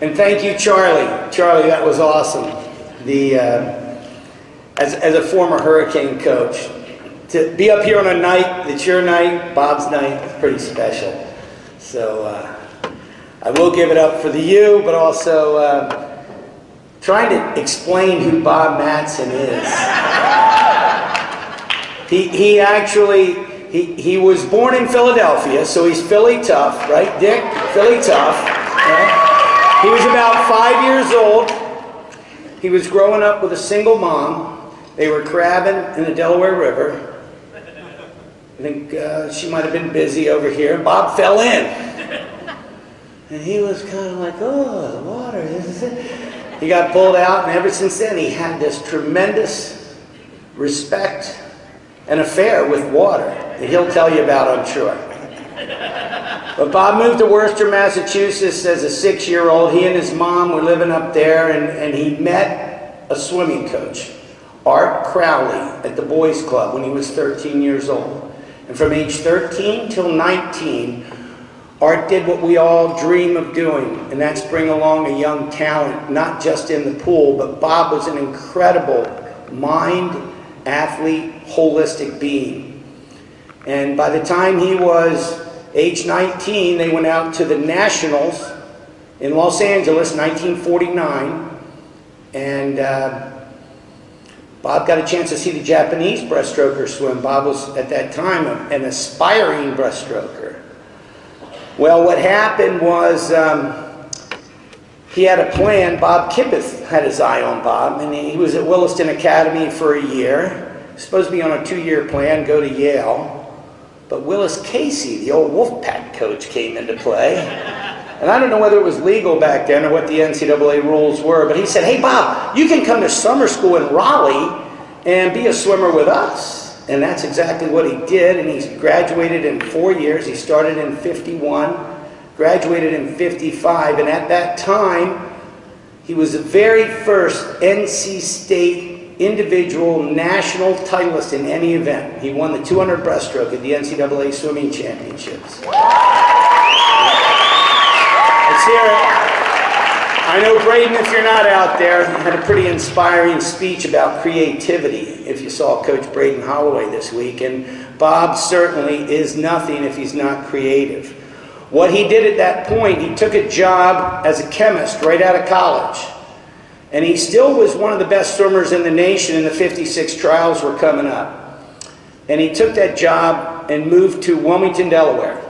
And thank you, Charlie. Charlie, that was awesome. As a former Hurricane coach, to be up here on a night that's your night, Bob's night, it's pretty special. So I will give it up for the U, but also trying to explain who Bob Mattson is. He actually, he was born in Philadelphia, so he's Philly tough, right, Dick? Philly tough, right? He was about 5 years old. He was growing up with a single mom. They were crabbing in the Delaware River. I think she might have been busy over here. Bob fell in. And he was kind of like, oh, the water, this is it. He got pulled out, and ever since then he had this tremendous respect and affair with water that he'll tell you about, I'm sure. But Bob moved to Worcester, Massachusetts as a 6-year-old. He and his mom were living up there, and he met a swimming coach, Art Crowley, at the Boys Club when he was 13 years old. And from age 13 till 19, Art did what we all dream of doing, and that's bring along a young talent, not just in the pool, but Bob was an incredible mind, athlete, holistic being. And by the time he was age 19, they went out to the Nationals in Los Angeles, 1949, and Bob got a chance to see the Japanese breaststroker swim. Bob was, at that time, an aspiring breaststroker. Well, what happened was he had a plan. Bob Kippeth had his eye on Bob, and he was at Williston Academy for a year. He was supposed to be on a 2-year plan, go to Yale. But Willis Casey, the old Wolfpack coach, came into play. And I don't know whether it was legal back then or what the NCAA rules were, but he said, hey, Bob, you can come to summer school in Raleigh and be a swimmer with us. And that's exactly what he did, and he graduated in 4 years. He started in 51, graduated in 55, and at that time, he was the very first NC State individual national titleist in any event. He won the 200 breaststroke at the NCAA Swimming Championships. Let's hear it. I know Braden, if you're not out there, had a pretty inspiring speech about creativity, if you saw Coach Braden Holloway this week, and Bob certainly is nothing if he's not creative. What he did at that point, he took a job as a chemist right out of college, and he still was one of the best swimmers in the nation, and the 56 trials were coming up. And he took that job and moved to Wilmington, Delaware.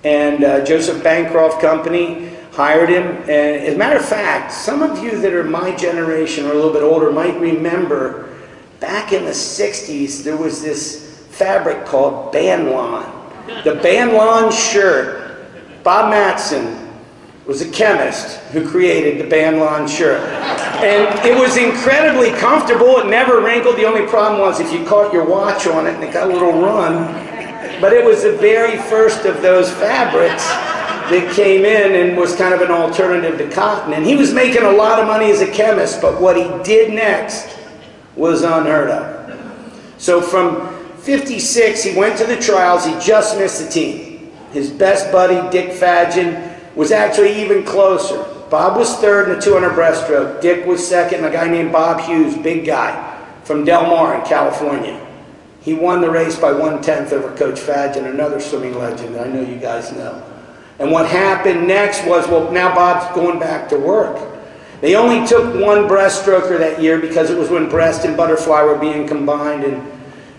And Joseph Bancroft Company hired him. And as a matter of fact, some of you that are my generation or a little bit older might remember back in the 60s there was this fabric called Banlon. The Banlon shirt. Bob Mattson was a chemist who created the Banlon shirt. And it was incredibly comfortable. It never wrinkled. The only problem was if you caught your watch on it and it got a little run. But it was the very first of those fabrics that came in and was kind of an alternative to cotton. And he was making a lot of money as a chemist, but what he did next was unheard of. So from 56, he went to the trials. He just missed the team. His best buddy, Dick Fadgen, was actually even closer. Bob was third in the 200 breaststroke. Dick was second, and a guy named Bob Hughes, big guy, from Del Mar in California. He won the race by 1/10 over Coach Fadgen, another swimming legend that I know you guys know. And what happened next was, well, now Bob's going back to work. They only took one breaststroker that year because it was when breast and butterfly were being combined, and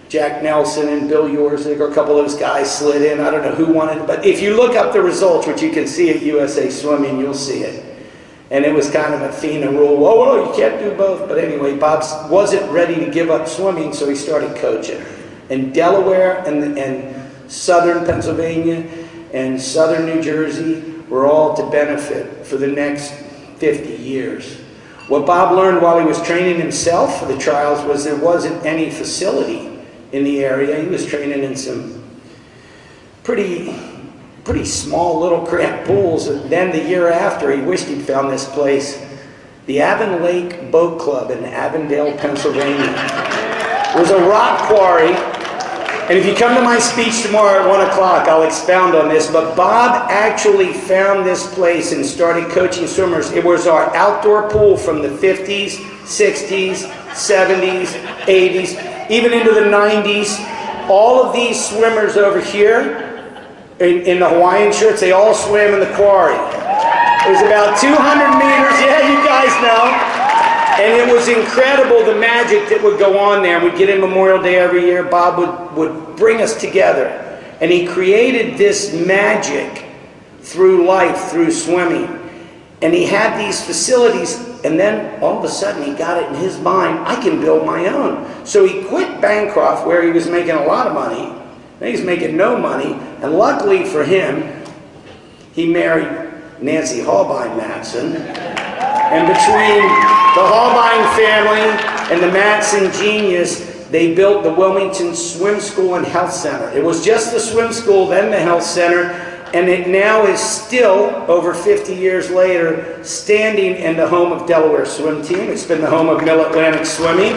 Jack Nelson and Bill Yorsig, or a couple of those guys slid in. I don't know who won it, but if you look up the results, which you can see at USA Swimming, you'll see it. And it was kind of a FINA rule. Oh, you can't do both. But anyway, Bob wasn't ready to give up swimming, so he started coaching. And Delaware and southern Pennsylvania and southern New Jersey were all to benefit for the next 50 years. What Bob learned while he was training himself for the trials was there wasn't any facility in the area. He was training in some pretty small little cramped pools. And then the year after, he wished he'd found this place, the Avon Lake Boat Club in Avondale, Pennsylvania. It was a rock quarry, And if you come to my speech tomorrow at 1 o'clock, I'll expound on this. But Bob actually found this place and started coaching swimmers. It was our outdoor pool from the 50s, 60s, 70s, 80s, even into the 90s. All of these swimmers over here in the Hawaiian shirts, they all swam in the quarry. It was about 200 meters. Yeah, you guys know. And it was incredible, the magic that would go on there. We'd get in Memorial Day every year. Bob would bring us together. And he created this magic through life, through swimming. And he had these facilities, and then all of a sudden he got it in his mind, I can build my own. So he quit Bancroft, where he was making a lot of money. Then he was making no money. And luckily for him, he married Nancy Holbein Mattson. And between the Holbein family and the Mattson genius, they built the Wilmington Swim School and Health Center. It was just the swim school, then the health center, and it now is still, over 50 years later, standing in the home of Delaware Swim Team. It's been the home of Mid-Atlantic Swimming.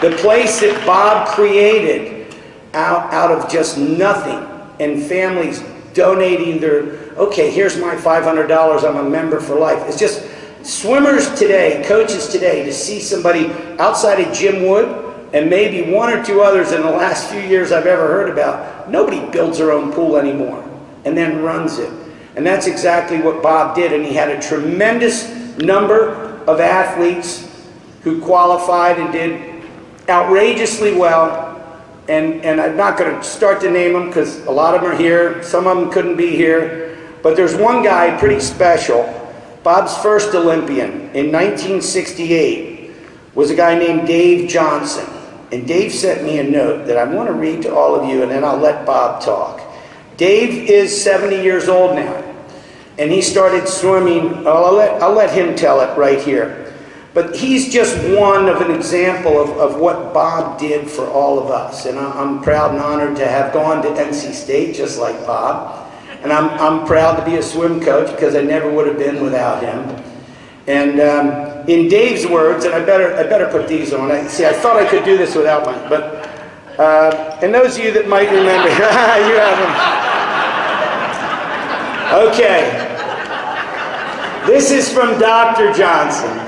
The place that Bob created out of just nothing, and families donating their, okay, here's my $500, I'm a member for life. It's just, swimmers today, coaches today, to see somebody outside of Jim Wood and maybe one or two others in the last few years I've ever heard about, nobody builds their own pool anymore and then runs it. And that's exactly what Bob did, and he had a tremendous number of athletes who qualified and did outrageously well. And I'm not going to start to name them because a lot of them are here, some of them couldn't be here, but there's one guy pretty special. Bob's first Olympian in 1968 was a guy named Dave Johnson. And Dave sent me a note that I want to read to all of you, and then I'll let Bob talk. Dave is 70 years old now, and he started swimming. I'll let him tell it right here. But he's just one of an example of what Bob did for all of us. And I'm proud and honored to have gone to NC State just like Bob. And I'm proud to be a swim coach because I never would have been without him. And in Dave's words, and I better put these on. See, I thought I could do this without one, but and those of you that might remember, you have them. Okay, this is from Dr. Johnson.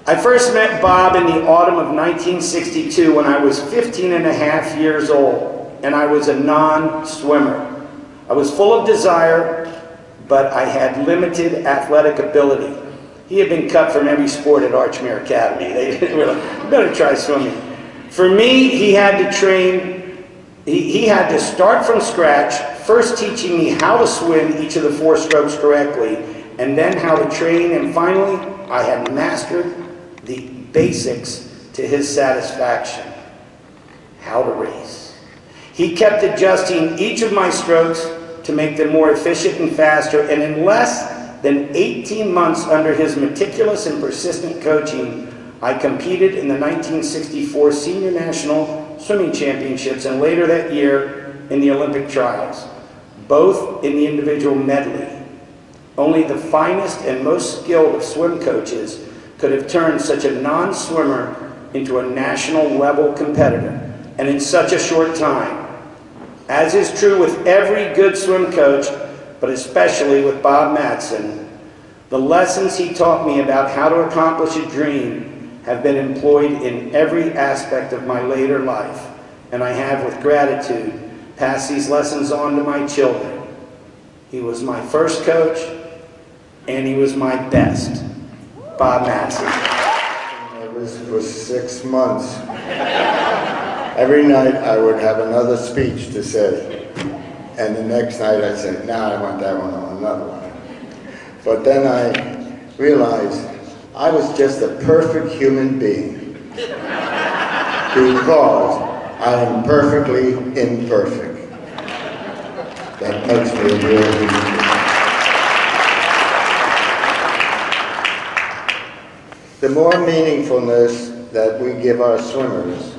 I first met Bob in the autumn of 1962 when I was 15 and a half years old, and I was a non-swimmer. I was full of desire, but I had limited athletic ability. He had been cut from every sport at Archmere Academy. They were like, better try swimming. For me, he had to train, he had to start from scratch, first teaching me how to swim each of the 4 strokes correctly, and then how to train, and finally, I had mastered the basics to his satisfaction. How to race. He kept adjusting each of my strokes to make them more efficient and faster, and in less than 18 months under his meticulous and persistent coaching, I competed in the 1964 Senior National Swimming Championships and later that year in the Olympic trials, both in the individual medley. Only the finest and most skilled of swim coaches could have turned such a non-swimmer into a national level competitor, and in such a short time. As is true with every good swim coach, but especially with Bob Mattson, the lessons he taught me about how to accomplish a dream have been employed in every aspect of my later life, and I have, with gratitude, passed these lessons on to my children. He was my first coach, and he was my best. Bob Mattson. It was for 6 months. Every night I would have another speech to say, and the next night I'd say, "Now I want that one on another one." But then I realized I was just a perfect human being because I am perfectly imperfect. That makes me a real human being. The more meaningfulness that we give our swimmers,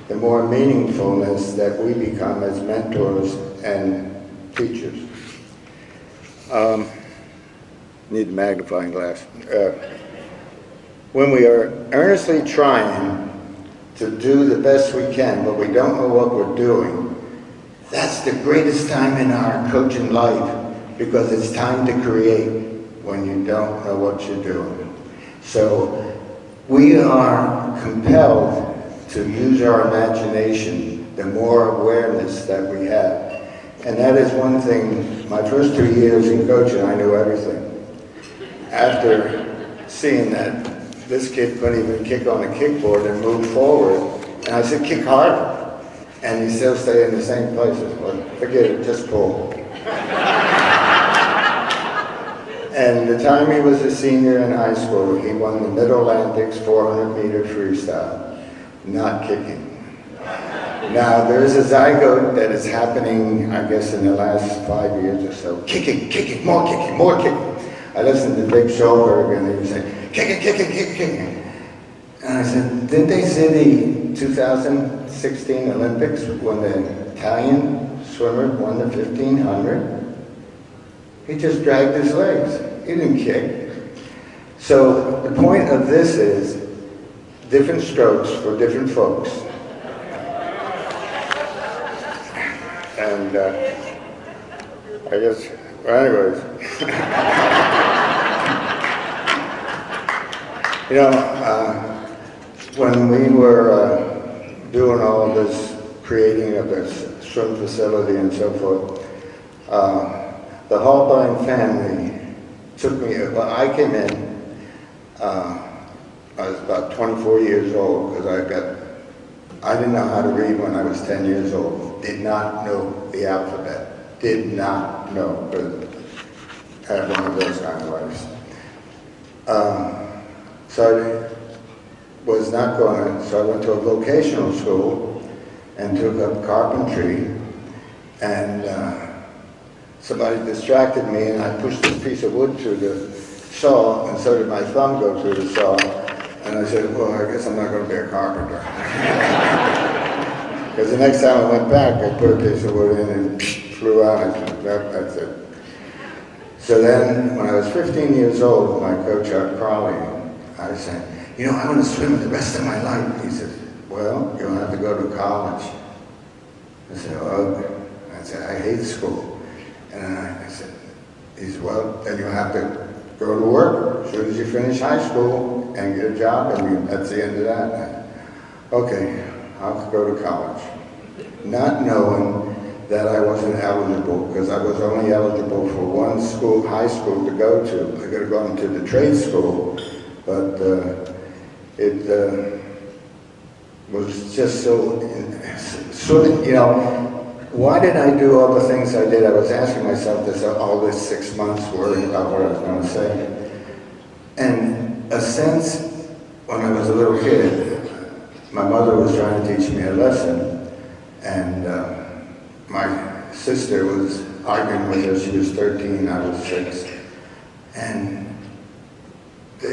the more meaningfulness that we become as mentors and teachers. Need a magnifying glass. When we are earnestly trying to do the best we can, but we don't know what we're doing, that's the greatest time in our coaching life, because it's time to create when you don't know what you're doing. So we are compelled to use our imagination, the more awareness that we have. And that is one thing. My first 2 years in coaching, I knew everything. After seeing that this kid couldn't even kick on a kickboard and move forward, and I said, kick harder. And he still stayed in the same places. Well, forget it, just pull. And the time he was a senior in high school, he won the Mid-Atlantic's 400-meter freestyle, not kicking. Now, there is a zygote that is happening, I guess, in the last 5 years or so. Kicking, more kicking, more kicking. I listened to Big Schulberg, and he was saying, kicking. And I said, didn't they see the 2016 Olympics when the Italian swimmer won the 1500? He just dragged his legs. He didn't kick. So the point of this is different strokes for different folks. And I guess, well, anyways. You know, when we were doing all this creating of this swim facility and so forth, the Hallbein family took me, well, I came in, I was about 24 years old because I didn't know how to read when I was 10 years old. Did not know the alphabet. Did not know, but had one of those kind of lives. So I was not going to, so I went to a vocational school and took up carpentry, and somebody distracted me and I pushed this piece of wood through the saw, and so did my thumb go through the saw. And I said, well, I guess I'm not going to be a carpenter. Because the next time I went back, I put a piece of wood in and it flew out. I said, that's it. So then, when I was 15 years old, my coach, Art Crowley, I said, you know, I want to swim the rest of my life. He said, well, you'll have to go to college. I said, oh. I said, I hate school. And I said, he said, well, then you'll have to go to work as soon as you finish high school and get a job, and that's the end of that. Okay, I'll go to college. Not knowing that I wasn't eligible, because I was only eligible for one school, high school, to go to. I could have gone to the trade school, but it was just so, you know, why did I do all the things I did? I was asking myself this all this 6 months, worrying about what I was going to say. And a sense, when I was a little kid, my mother was trying to teach me a lesson, and my sister was arguing with her. She was 13, I was 6. And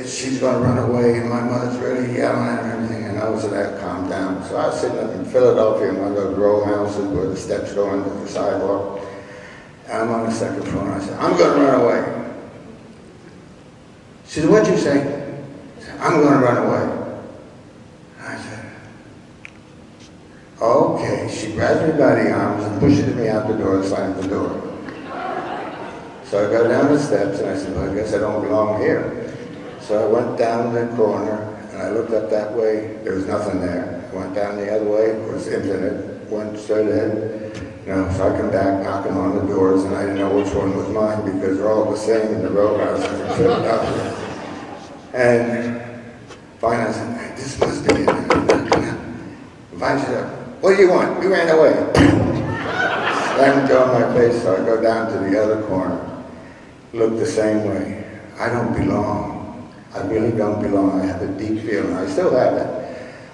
she's going to run away, and my mother's really yelling at her and everything, and I was like, calm down. So I was sitting up in Philadelphia in one of those row houses where the steps go into the sidewalk, and I'm on the second floor, and I said, I'm going to run away. She said, what'd you say? I said, I'm going to run away. I said, okay. She grabs me by the arms and pushes me out the door and slams the door. So I go down the steps, and I said, well, I guess I don't belong here. So I went down the corner, and I looked up that way. There was nothing there. I went down the other way. It was infinite. Went straight ahead. You know, so I come back knocking on the doors, and I didn't know which one was mine because they're all the same in the row houses in Philadelphia. And finally I said, this must be it. Finally she said, what do you want? You ran away. Slammed the door in my face, so I go down to the other corner. Look the same way. I don't belong. I really don't belong. I have a deep feeling. I still have it.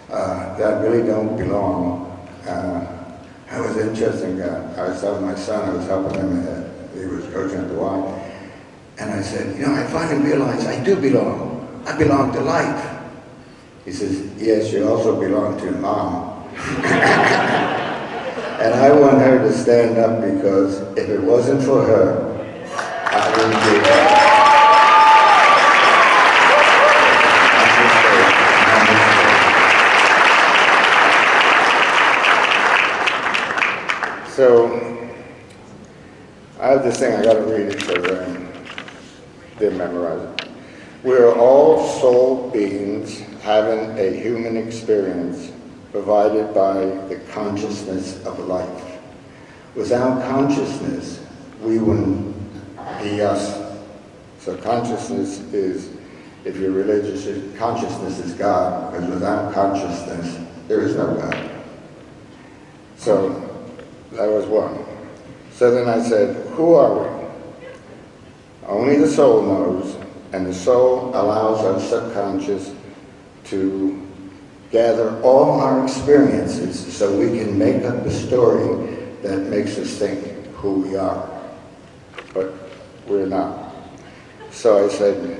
That I really don't belong. That was interesting. I was telling my son, I was helping him. He was coaching at the Y. And I said, you know, I finally realized I do belong. I belong to life. He says, yes, you also belong to your mom. And I want her to stand up because if it wasn't for her, I wouldn't be here. So, I have this thing, I gotta read it because I didn't memorize it. We're all soul beings having a human experience provided by the consciousness of life. Without consciousness, we wouldn't be us. So consciousness is, if you're religious, consciousness is God, because without consciousness, there is no God. So that was one. So then I said, who are we? Only the soul knows, and the soul allows our subconscious to gather all our experiences so we can make up a story that makes us think who we are. But we're not. So I said,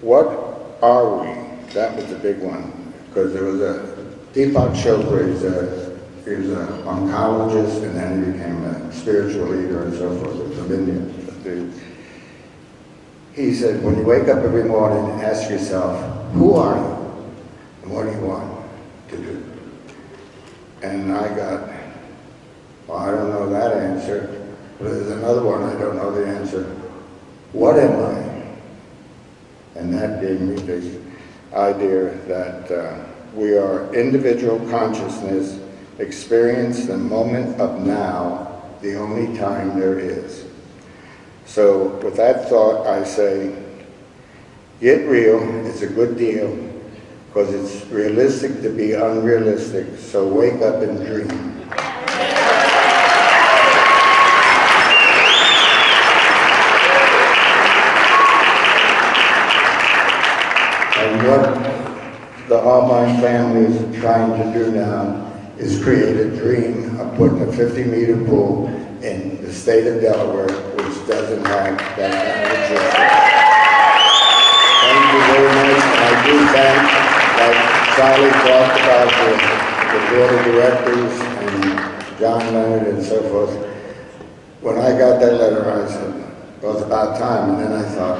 what are we? That was the big one, because there was a Deepak Chopra, he was an oncologist, and then he became a spiritual leader and so forth from India. He said, when you wake up every morning and ask yourself, who are you? And what do you want to do? And I got, well, I don't know that answer, but there's another one I don't know the answer. What am I? And that gave me the idea that we are individual consciousness, experience the moment of now, the only time there is. So with that thought, I say, get real, it's a good deal, because it's realistic to be unrealistic, so wake up and dream. And what the All Mind family is trying to do now is create a dream of putting a 50-meter pool in the state of Delaware, which doesn't have that kind of existence. Thank you very much, and I do thank, like Charlie talked about, the board of directors and John Leonard and so forth. When I got that letter, I said, well, it's about time, and then I thought,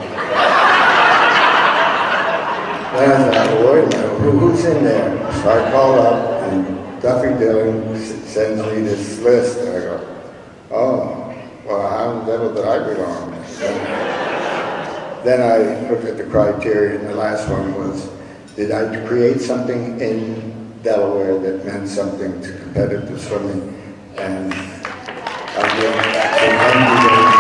well, wait a minute, who's in there? So I called up, and Duffy Dillon sends me this list, and I go, oh, well, how the devil did I belong? Then I looked at the criteria, and the last one was, did I create something in Delaware that meant something to competitive swimming? And I did. So thank you very much.